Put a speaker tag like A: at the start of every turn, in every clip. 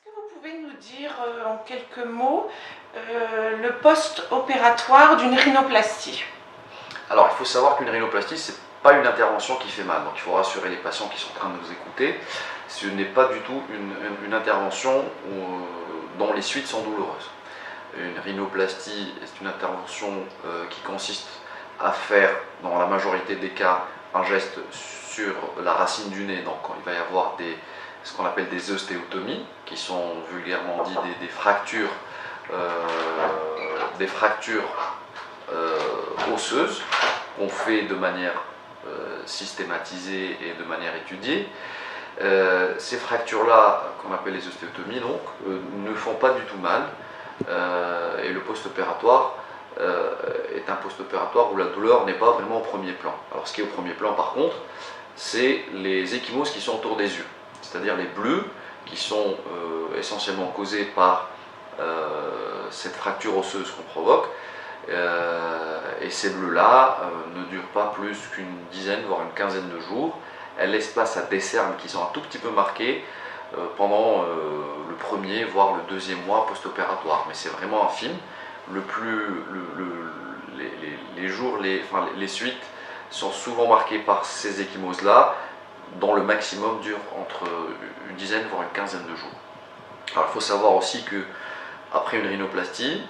A: que vous pouvez nous dire en quelques mots le post-opératoire d'une rhinoplastie?
B: Alors, il faut savoir qu'une rhinoplastie, ce n'est pas une intervention qui fait mal. Donc, il faut rassurer les patients qui sont en train de nous écouter. Ce n'est pas du tout une intervention dont les suites sont douloureuses. Une rhinoplastie est une intervention qui consiste à faire, dans la majorité des cas, un geste sur la racine du nez. Donc, il va y avoir ce qu'on appelle des ostéotomies, qui sont vulgairement dit des fractures osseuses qu'on fait de manière systématisée et de manière étudiée. Ces fractures-là, qu'on appelle les ostéotomies, donc, ne font pas du tout mal. Et le post-opératoire est un post-opératoire où la douleur n'est pas vraiment au premier plan. Alors, ce qui est au premier plan, par contre, c'est les ecchymoses qui sont autour des yeux, c'est-à-dire les bleus qui sont essentiellement causés par cette fracture osseuse qu'on provoque. Et ces bleus-là ne durent pas plus qu'une dizaine, voire une quinzaine de jours. Elles laissent place à des cernes qui sont un tout petit peu marquées pendant le premier, voire le deuxième mois post-opératoire. Mais c'est vraiment infime. Les suites sont souvent marquées par ces ecchymoses-là, dont le maximum dure entre une dizaine, voire une quinzaine de jours. Alors, il faut savoir aussi que après une rhinoplastie,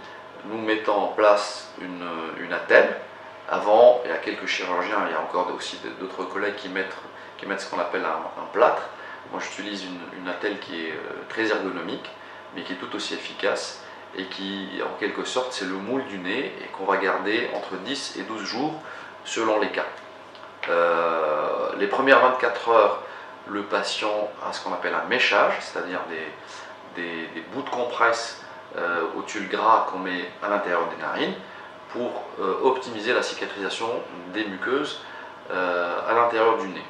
B: nous mettons en place une attelle. Avant, il y a quelques chirurgiens, il y a encore aussi d'autres collègues qui mettent ce qu'on appelle un plâtre. Moi, j'utilise une attelle qui est très ergonomique, mais qui est tout aussi efficace et qui, en quelque sorte, c'est le moule du nez et qu'on va garder entre 10 et 12 jours selon les cas. Les premières 24 heures, le patient a ce qu'on appelle un méchage, c'est-à-dire des bouts de compresse au tulle gras qu'on met à l'intérieur des narines pour optimiser la cicatrisation des muqueuses à l'intérieur du nez.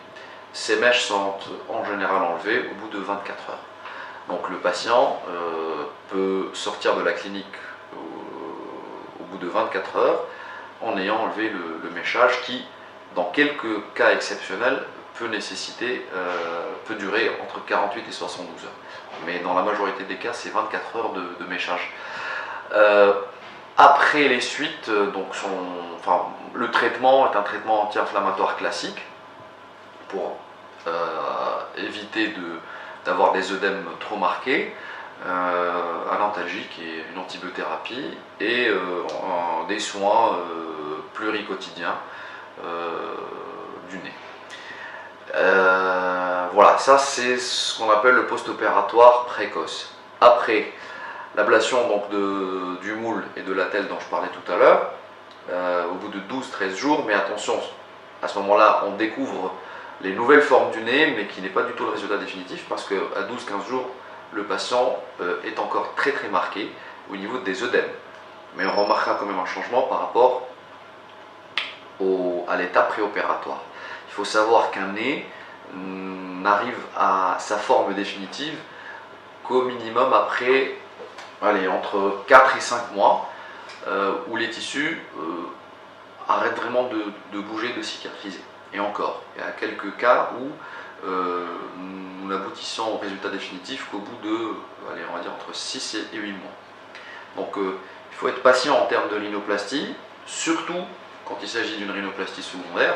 B: Ces mèches sont en général enlevées au bout de 24 heures. Donc le patient peut sortir de la clinique au bout de 24 heures en ayant enlevé le méchage qui, dans quelques cas exceptionnels, peut durer entre 48 et 72 heures. Mais dans la majorité des cas, c'est 24 heures de méchage. Après les suites, le traitement est un traitement anti-inflammatoire classique pour éviter d'avoir des œdèmes trop marqués, un analgésique et une antibiothérapie et des soins pluriquotidiens du nez. Voilà, ça c'est ce qu'on appelle le post-opératoire précoce. Après l'ablation donc du moule et de l'attelle dont je parlais tout à l'heure, au bout de 12-13 jours, mais attention, à ce moment-là on découvre les nouvelles formes du nez, mais qui n'est pas du tout le résultat définitif, parce qu'à 12-15 jours, le patient est encore très très marqué au niveau des œdèmes. Mais on remarquera quand même un changement par rapport à l'état préopératoire. Il faut savoir qu'un nez n'arrive à sa forme définitive qu'au minimum après, entre 4 et 5 mois, où les tissus arrêtent vraiment de bouger, de cicatriser. Et encore, il y a quelques cas où nous n'aboutissons au résultat définitif qu'au bout de, on va dire, entre 6 et 8 mois. Donc il faut être patient en termes de rhinoplastie, surtout quand il s'agit d'une rhinoplastie secondaire,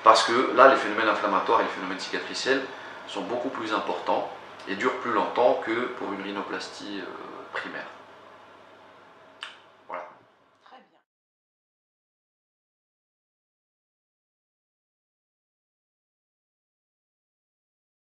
B: parce que là, les phénomènes inflammatoires et les phénomènes cicatriciels sont beaucoup plus importants et durent plus longtemps que pour une rhinoplastie primaire.